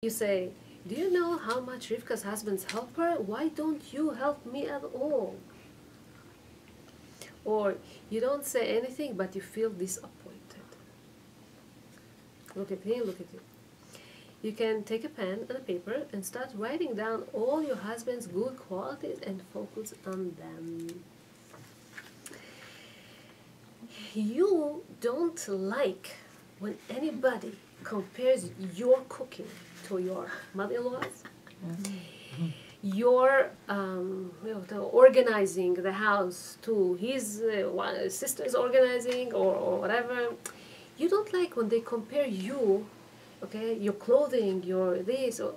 You say, do you know how much Rivka's husbands help her? Why don't you help me at all? Or you don't say anything, but you feel disappointed. Look at him, look at you. You can take a pen and a paper and start writing down all your husband's good qualities and focus on them. You don't like when anybody compares your cooking to your mother-in-law's. Your organizing the house to his sister's organizing or whatever. You don't like when they compare you, okay, your clothing, your this, or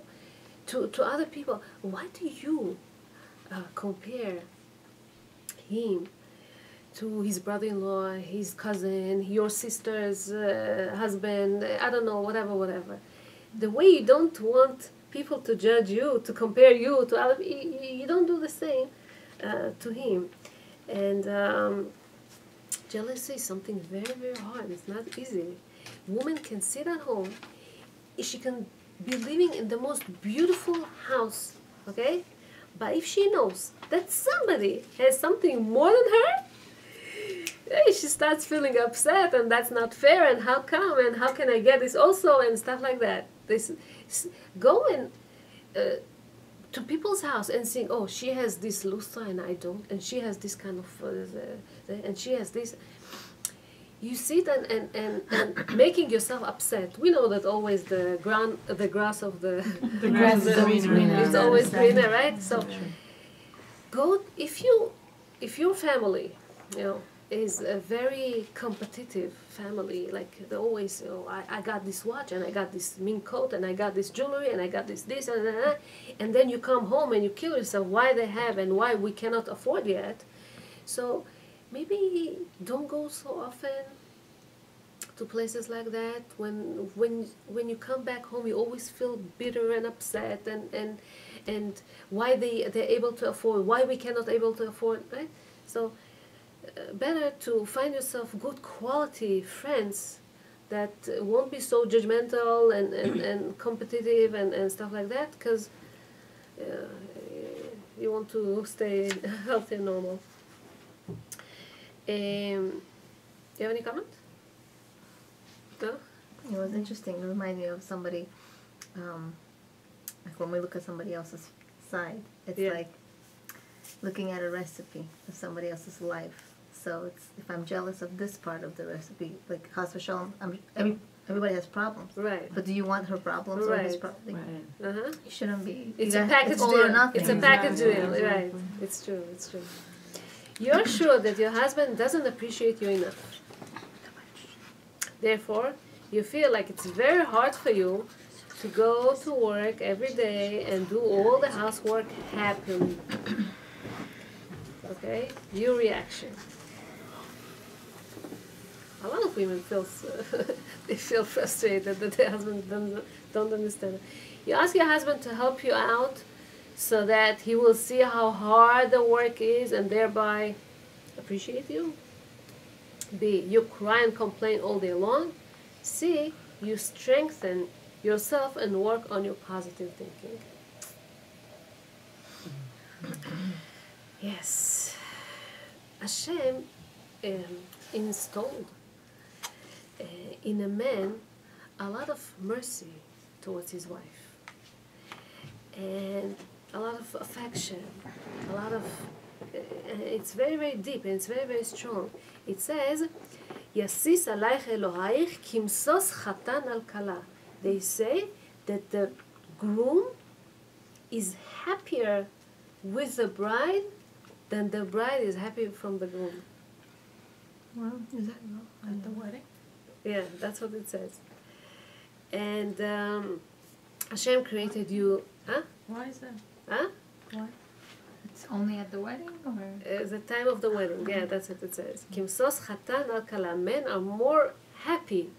to other people. Why do you compare him to his brother-in-law, his cousin, your sister's husband, I don't know, whatever. The way you don't want people to judge you, to compare you to other people, you don't do the same to him. And jealousy is something very, very hard. It's not easy. Woman can sit at home. She can be living in the most beautiful house, okay? But if she knows that somebody has something more than her, she starts feeling upset, and that's not fair, and how come, and how can I get this also, and stuff like that. Go to people's house and think, oh, she has this lustra and I don't, and she has this kind of, and she has this. You sit and making yourself upset. We know that always the grass of the grass is always greener. It's always greener, right? So go if your family, is a very competitive family, like they always, I got this watch, and I got this mink coat, and I got this jewelry, and I got this, and then you come home and you kill yourself why they have and why we cannot afford yet. So maybe don't go so often to places like that. When you come back home, you always feel bitter and upset, and why they're able to afford, why we cannot able to afford, right? So better to find yourself good quality friends that won't be so judgmental and competitive and stuff like that, because you want to stay healthy and normal. You have any comment? No? It was interesting. It reminded me of somebody, like when we look at somebody else's side, it's like looking at a recipe of somebody else's life. So it's, if I'm jealous of this part of the recipe, like Chas v'Shalom, everybody has problems. Right. But do you want her problems or his problems? Right. You shouldn't be. It's a package deal. It's a package deal. Right. It's true. It's true. You're sure that your husband doesn't appreciate you enough. Therefore, you feel like it's very hard for you to go to work every day and do all the housework happily. Okay? Your reaction. A lot of women feel they feel frustrated that their husband don't understand. You ask your husband to help you out so that he will see how hard the work is and thereby appreciate you. B, you cry and complain all day long. C, you strengthen yourself and work on your positive thinking. Yes. Hashem installed in a man a lot of mercy towards his wife, and a lot of affection, a lot of, it's very, very deep, and it's very, very strong. It says, Yasis alaych Elohaich kimsos chatan al kala. They say that the groom is happier with the bride than the bride is happy from the groom. Well, is that At the wedding? Yeah, that's what it says. And Hashem created you. Huh? Why is that? Huh? Why? it's only at the wedding, or? The time of the wedding. Yeah, that's what it says. Kimsos chatan al kala. Men are more happy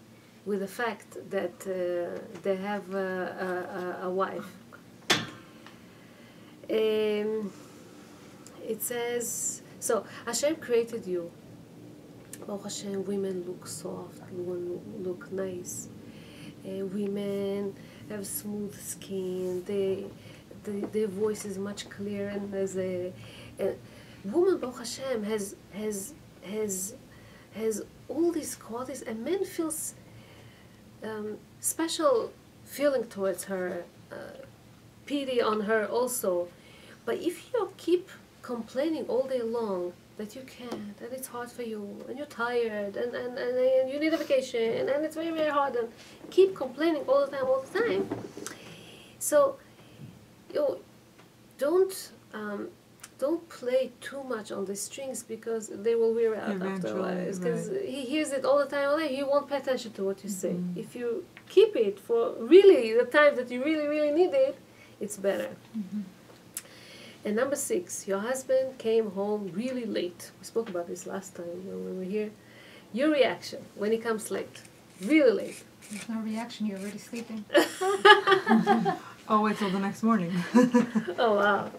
with the fact that they have a wife. It says, so Hashem created you. Baruch Hashem, women look soft, women look nice. Women have smooth skin. Their voice is much clearer, and there's a woman, Baruch Hashem, has all these qualities, and men feels special feeling towards her, pity on her also. But if you keep complaining all day long that you can't, and it's hard for you, and you're tired, and you need a vacation, and it's very, very hard, and keep complaining all the time. So, don't play too much on the strings, because they will wear out afterwards. Because he hears it all the time, he won't pay attention to what you say. If you keep it for really the time that you really, really need it, it's better. And number 6, your husband came home really late. We spoke about this last time when we were here. Your reaction when he comes late, really late. There's no reaction, you're already sleeping. Oh, wait till the next morning. Oh, wow.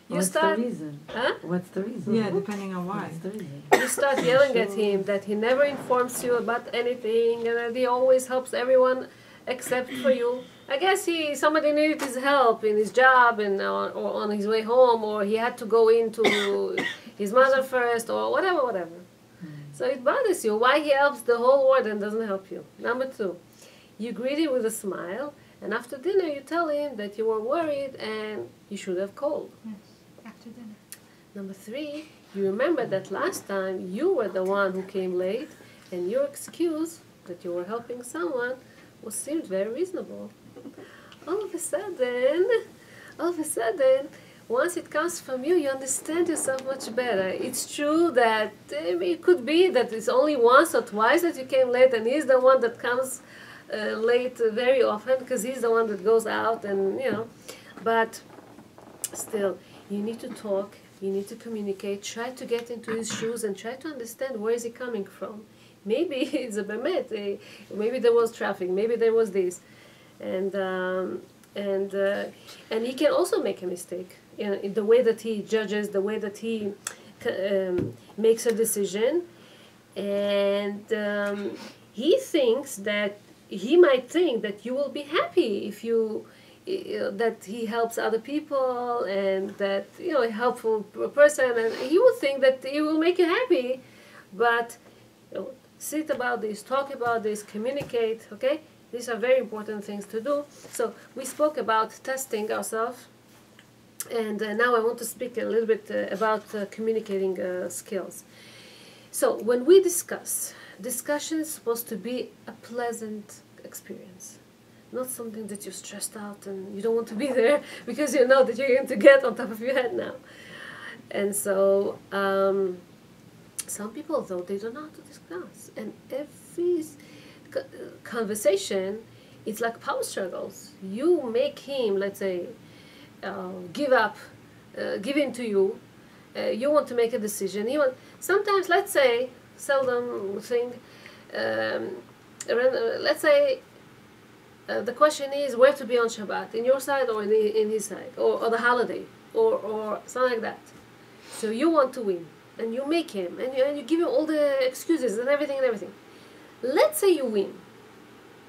What's the reason? Huh? What's the reason? Yeah, depending on why. What's the reason? You start yelling at him that he never informs you about anything, and that he always helps everyone except for you. I guess somebody needed his help in his job, and or on his way home, or he had to go into his mother first, or whatever. So it bothers you. Why he helps the whole world and doesn't help you? Number 2, you greet him with a smile, and after dinner you tell him that you were worried and you should have called. Yes, after dinner. Number 3, you remember that last time you were the one who came late, and your excuse that you were helping someone seemed very reasonable. All of a sudden, once it comes from you, you understand yourself much better. It's true that it could be that it's only once or twice that you came late, and he's the one that comes late very often, because he's the one that goes out, and but still, you need to talk, you need to communicate, try to get into his shoes and try to understand where is he coming from. Maybe it's a bemet, maybe there was traffic, maybe there was this, and he can also make a mistake in the way that he judges, the way that he makes a decision, and he might think that you will be happy if you that he helps other people, and that a helpful person, and he will think that he will make you happy. But sit about this, talk about this, communicate, okay? These are very important things to do. So we spoke about testing ourselves, and now I want to speak a little bit about communicating skills. So when we discussion is supposed to be a pleasant experience, not something that you're stressed out and you don't want to be there because you know that you're going to get on top of your head now. And so some people, though, they don't know how to discuss, and every conversation, it's like power struggles. You make him, let's say, give in to you. You want to make a decision. Sometimes, let's say, seldom thing. Let's say the question is where to be on Shabbat, in your side or in his side, or the holiday, or something like that. So you want to win, and you make him, and you give him all the excuses and everything. Let's say you win.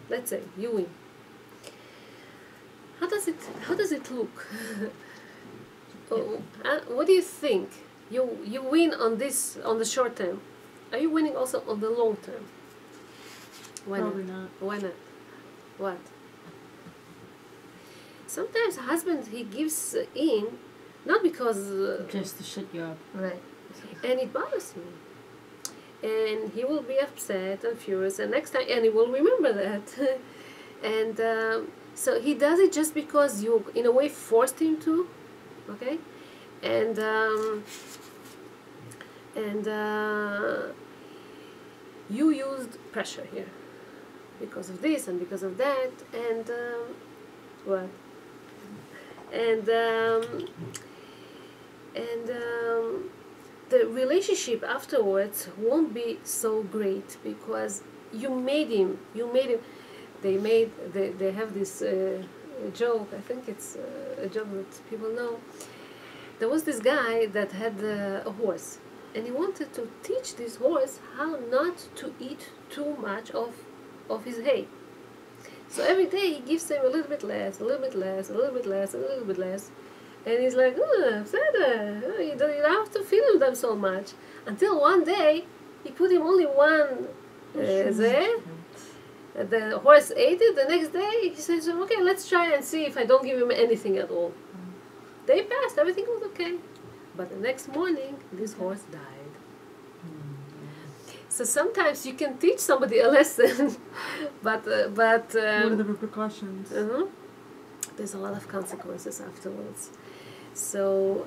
Let's say you win. How does it look? What do you think? You win on the short term. Are you winning also on the long term? Probably not. Why not? What? Sometimes a husband, he gives in, not because just to shut you up. Right. And it bothers him. And he will be upset and furious, and next time, and he will remember that. And so he does it just because you, in a way, forced him to, okay? And you used pressure here because of this and because of that, and what? And the relationship afterwards won't be so great because you made him. They have this joke. I think it's a joke that people know. There was this guy that had a horse, and he wanted to teach this horse how not to eat too much of his hay. So every day he gives him a little bit less, a little bit less, a little bit less, a little bit less. And he's like, you don't have to feed them so much. Until one day, he put him only one there. The horse ate it. The next day, he says, okay, let's try and see if I don't give him anything at all. They passed. Everything was okay. But the next morning, this horse died. So sometimes you can teach somebody a lesson, but what are the repercussions? There's a lot of consequences afterwards. So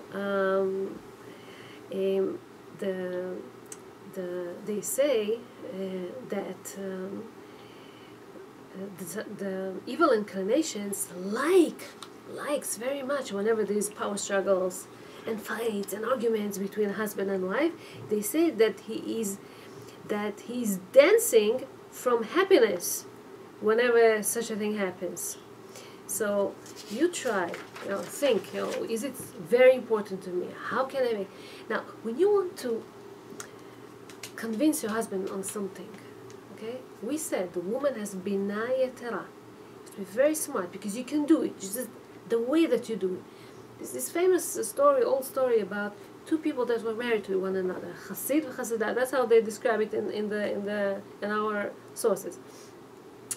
they say that the evil inclinations likes very much whenever there's power struggles and fights and arguments between husband and wife. They say that he's dancing from happiness whenever such a thing happens. So you try, think, is it very important to me? How can I make... Now, when you want to convince your husband on something, okay, we said the woman has binah yetera. You have to be very smart because you can do it. Just the way that you do it. There's this famous story, old story about two people that were married to one another, Chassid and Chassidah. That's how they describe it in our sources.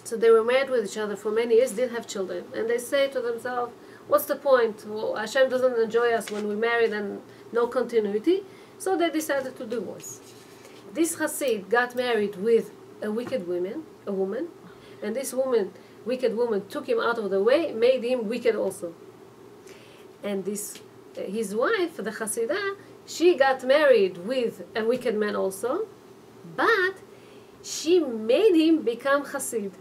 So they were married with each other for many years, didn't have children, and they say to themselves, "What's the point? Well, Hashem doesn't enjoy us when we married and no continuity." So they decided to divorce. This Chassid got married with a wicked woman, and this wicked woman, took him out of the way, made him wicked also. And his wife, the Chassidah, she got married with a wicked man also, but she made him become Chassid.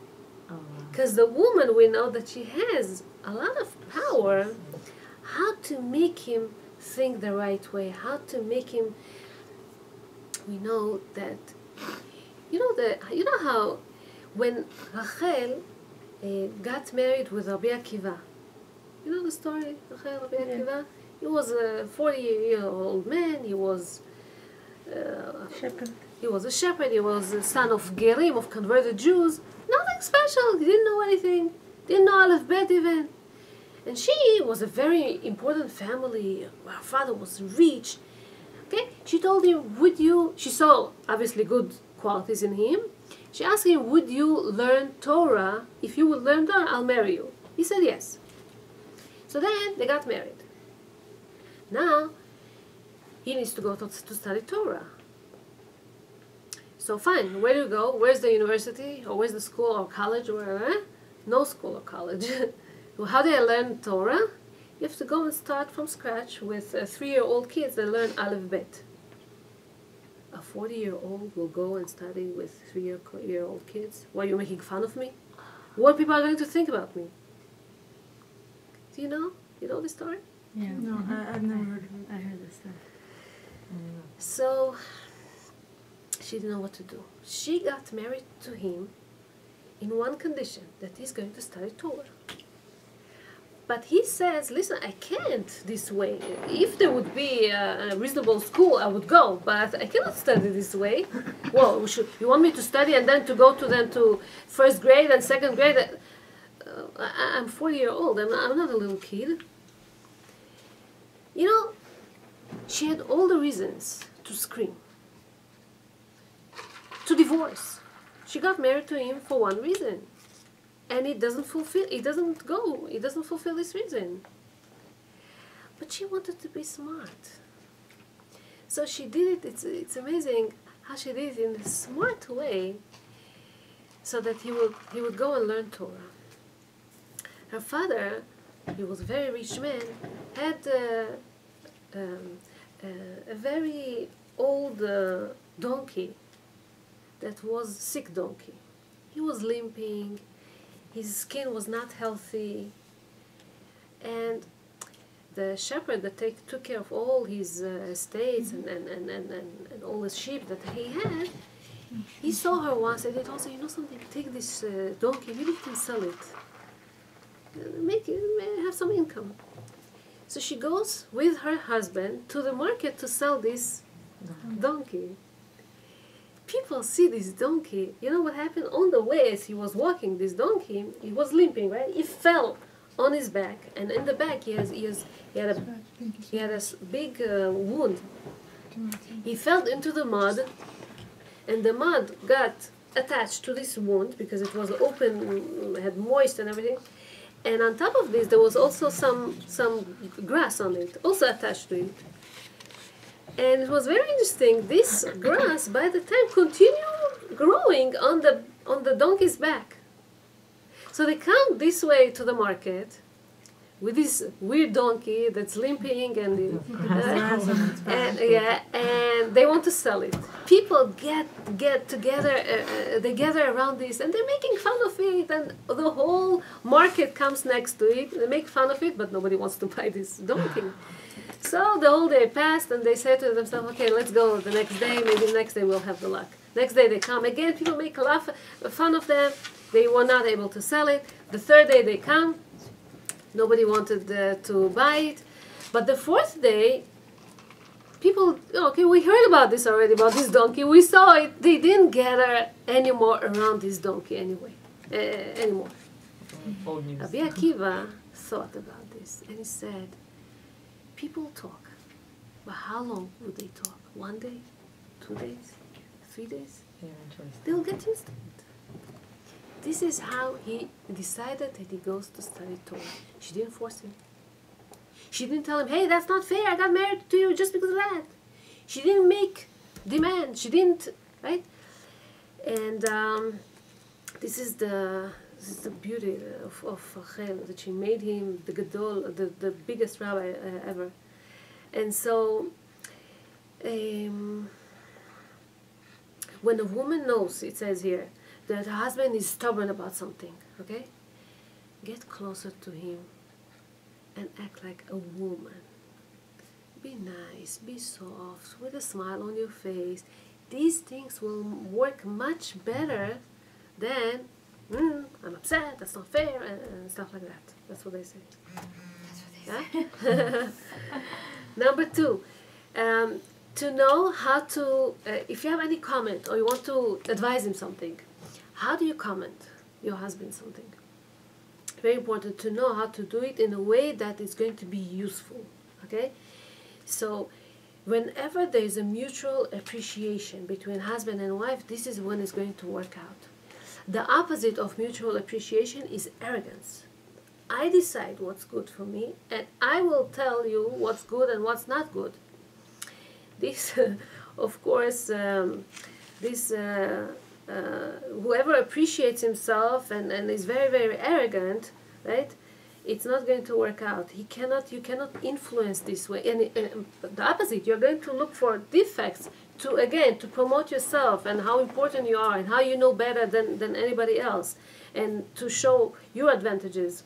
Because the woman, we know that she has a lot of power, how to make him think the right way, how to make him... We know that, you know how when Rachel got married with Rabbi Akiva, you know the story, Rachel, Rabbi Akiva? He was a 40-year-old man. He was Shepherd. He was a shepherd. He was a son of Gerim, of converted Jews. Nothing special. He didn't know anything. Didn't know Aleph Bet even. And she was a very important family. Her father was rich. Okay, she told him, "Would you?" She saw obviously good qualities in him. She asked him, "Would you learn Torah? If you would learn Torah, I'll marry you." He said yes. So then they got married. Now, he needs to go to study Torah. So fine, where do you go? Where's the university? Or where's the school or college or wherever? No school or college. Well, how do I learn Torah? You have to go and start from scratch with 3-year-old kids that learn Aleph Bet. A 40-year-old will go and study with 3-year-old kids? Why, are you making fun of me? What people are going to think about me? Do you know? You know the story? Yeah. No, I've never heard of it. I heard this stuff. So, she didn't know what to do. She got married to him in one condition, that he's going to study Torah. But he says, listen, I can't this way. If there would be a reasonable school, I would go, but I cannot study this way. Well, you want me to study and then to go to first grade and second grade? I'm 40-year-old. I'm not a little kid. You know, she had all the reasons to scream, to divorce. She got married to him for one reason. And it doesn't fulfill this reason. But she wanted to be smart. So she did it, it's amazing how she did it in a smart way so that he would go and learn Torah. Her father, he was a very rich man, had a very old donkey that was sick donkey. He was limping. His skin was not healthy, and the shepherd that took care of all his estates and all the sheep that he had, he saw her once and he told her, you know something, take this donkey, maybe you can sell it, have some income. So she goes with her husband to the market to sell this donkey. people see this donkey. You know what happened? On the way, as he was walking, this donkey, he was limping, right? He fell on his back, and in the back he had a big wound. He fell into the mud, and the mud got attached to this wound because it was open, had moist and everything. And on top of this, there was also some grass on it, also attached to it. And it was very interesting. This grass, by the time, continued growing on the donkey's back. So they come this way to the market with this weird donkey that's limping and they want to sell it. People get together, they gather around this, and they're making fun of it, and the whole market comes next to it. They make fun of it, but nobody wants to buy this donkey. So the whole day passed, and they said to themselves, okay, let's go the next day. Maybe the next day we'll have the luck. Next day they come again. People make fun of them. They were not able to sell it. The third day they come. Nobody wanted to buy it. But the fourth day, people, okay, we heard about this already, about this donkey. We saw it. They didn't gather anymore around this donkey anymore. Rabbi Akiva thought about this, and he said, people talk, but how long would they talk? 1 day? 2 days? 3 days? They'll get used to it. This is how he decided that he goes to study Torah. She didn't force him. She didn't tell him, hey, that's not fair. I got married to you just because of that. She didn't make demands. She didn't, right? And this is the beauty of Rachel, that she made him the Gadol, the biggest rabbi ever. And so, when a woman knows, it says here, that her husband is stubborn about something, okay? Get closer to him and act like a woman. Be nice, be soft, with a smile on your face. These things will work much better than, I'm upset, that's not fair, and stuff like that. That's what they say. That's what they say. Number 2, to know how to, if you have any comment or you want to advise him something, how do you comment your husband something? Very important to know how to do it in a way that is going to be useful, okay? So whenever there is a mutual appreciation between husband and wife, this is when it's going to work out. The opposite of mutual appreciation is arrogance. I decide what's good for me, and I will tell you what's good and what's not good. This, of course, whoever appreciates himself and is very, very arrogant, right? It's not going to work out. You cannot influence this way. And the opposite, you're going to look for defects to promote yourself and how important you are and how you know better than anybody else, and to show your advantages.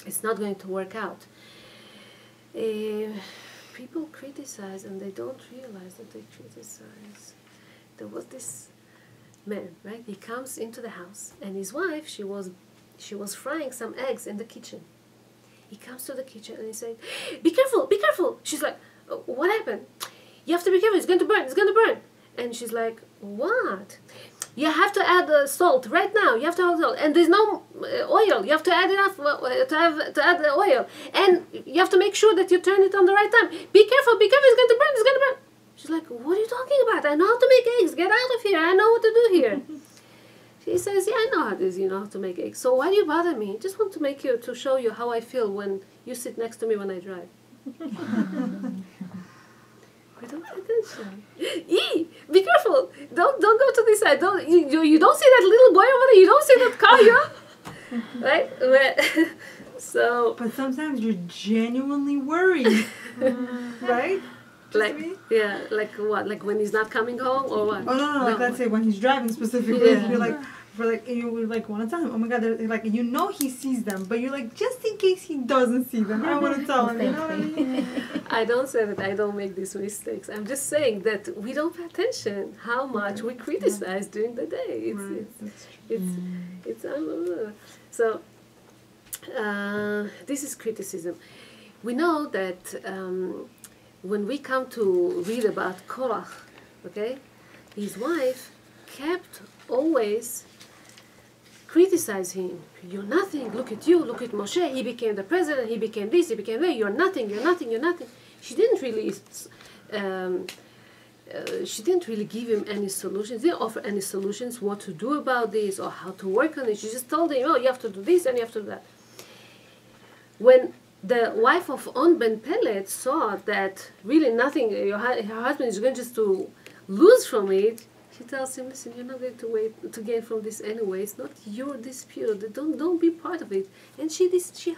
It's not going to work out. People criticize and they don't realize that they criticize. There was this man, right? He comes into the house, and his wife, she was frying some eggs in the kitchen. He comes to the kitchen and he said, be careful, be careful. She's like, what happened? You have to be careful, it's going to burn, it's going to burn. And she's like, what? You have to add salt right now. You have to add salt, and there's no oil. You have to add enough to add the oil, and you have to make sure that you turn it on the right time. Be careful, it's going to burn, it's going to burn. She's like, what are you talking about? I know how to make eggs. Get out of here. I know what to do here. She says, yeah, I know how it is, you know how to make eggs. So why do you bother me? I just want to show you how I feel when you sit next to me when I drive. We don't pay attention. Be careful. Don't go to this side. You don't see that little boy over there. You don't see that car, right? So. But sometimes you're genuinely worried, right? Like what? Like when he's not coming home, or what? Oh no, like let's say when he's driving specifically, you're like, you would like want to tell him, oh my God, like you know he sees them, but you're like, just in case he doesn't see them, I want to tell him. You know what I mean? I don't say that I don't make these mistakes. I'm just saying that we don't pay attention how much we criticize during the day. It's unbelievable. So this is criticism. We know that. When we come to read about Korach, okay, his wife kept always criticize him. You're nothing. Look at you. Look at Moshe. He became the president. He became this. He became that. You're nothing. You're nothing. You're nothing. She didn't really. She didn't really give him any solutions. Didn't offer any solutions what to do about this or how to work on it. She just told him, "Oh, you have to do this and you have to do that." When the wife of On Ben Pelet saw that really nothing, her husband is going just to lose from it, she tells him, "Listen, you're not going to gain from this anyway. It's not your dispute. Don't be part of it." And she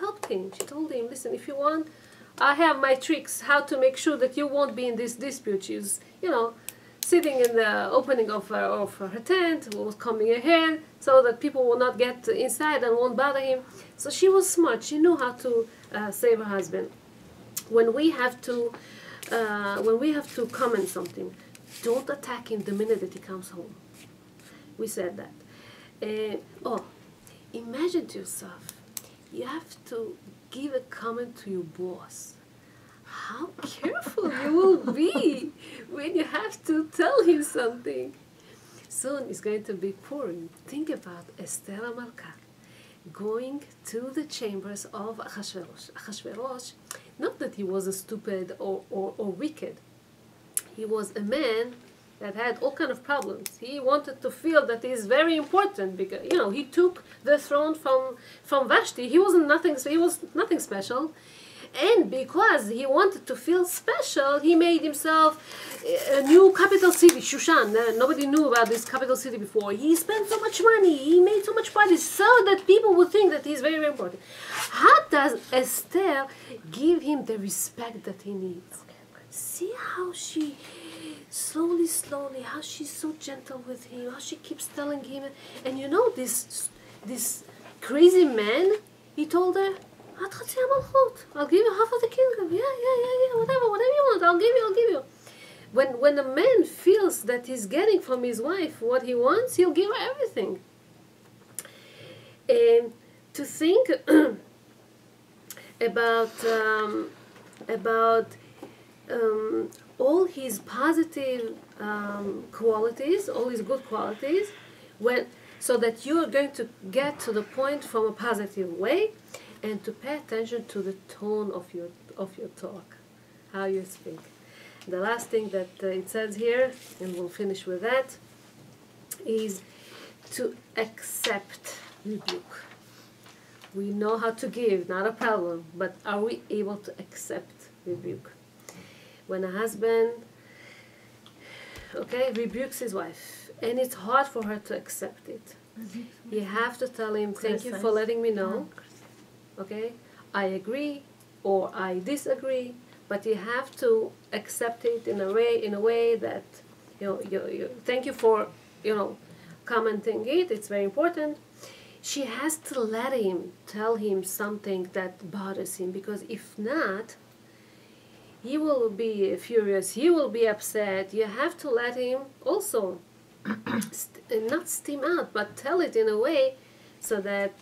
helped him. She told him, "Listen, if you want, I have my tricks how to make sure that you won't be in this dispute." She's, sitting in the opening of her tent, was combing her hair so that people will not get inside and won't bother him. So she was smart. She knew how to save her husband. When we have to comment something, don't attack him the minute that he comes home. We said that. Imagine to yourself, you have to give a comment to your boss. How careful you will be when you have to tell him something. Soon it's going to be Purim. Think about Esther HaMalka going to the chambers of Achashverosh. Achashverosh, not that he was a stupid or wicked. He was a man that had all kind of problems. He wanted to feel that he is very important because he took the throne from Vashti. He was nothing special. And because he wanted to feel special, he made himself a new capital city, Shushan. Nobody knew about this capital city before. He spent so much money, he made so much parties, so that people would think that he's very, very important. How does Esther give him the respect that he needs? See how she slowly, how she's so gentle with him, how she keeps telling him. And this crazy man, he told her, I'll give you half of the kingdom. Yeah, whatever you want, I'll give you. When a man feels that he's getting from his wife what he wants, he'll give her everything. And to think about all his positive qualities, all his good qualities, so that you are going to get to the point from a positive way. And to pay attention to the tone of your talk, how you speak. The last thing that it says here, and we'll finish with that, is to accept rebuke. We know how to give, not a problem, but are we able to accept rebuke? When a husband, rebukes his wife, and it's hard for her to accept it, you have to tell him, "Thank you for letting me know. Okay, I agree or I disagree," but you have to accept it in a way that you thank you for commenting it. It's very important. She has to let him tell him something that bothers him, because if not, he will be furious. He will be upset. You have to let him also not steam out, but tell it in a way so that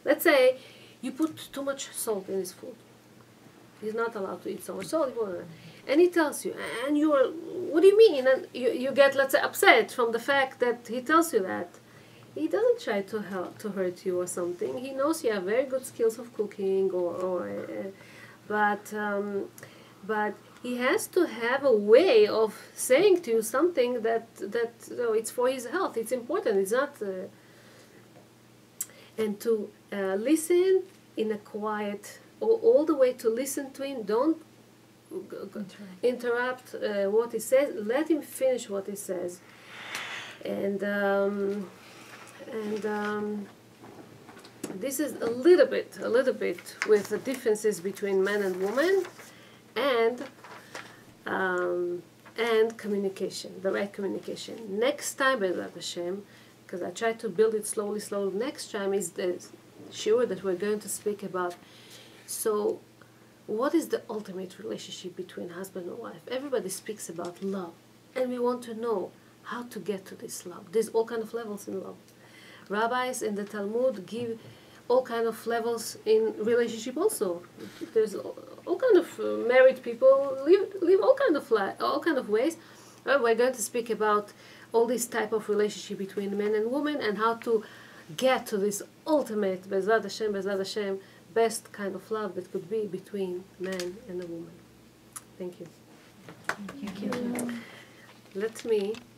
let's say you put too much salt in his food. He's not allowed to eat so much salt. And he tells you, and you are, what do you mean? And you get, let's say, upset from the fact that he tells you that. He doesn't try to hurt you or something. He knows you have very good skills of cooking, but he has to have a way of saying to you something that it's for his health. It's important. It's not. And to listen in a quiet, all the way to listen to him. Don't interrupt what he says. Let him finish what he says. And this is a little bit with the differences between man and woman, and communication, the right communication. Next time, B'ezrat Hashem, because I try to build it slowly. Next time is the shiur that we're going to speak about. So, what is the ultimate relationship between husband and wife? Everybody speaks about love, and we want to know how to get to this love. There's all kind of levels in love. Rabbis in the Talmud give all kind of levels in relationship also. There's all kind of married people live all kind of ways. We're going to speak about all this type of relationship between men and women, and how to get to this ultimate, Bezrat Hashem, best kind of love that could be between man and a woman. Thank you. Thank you. Let me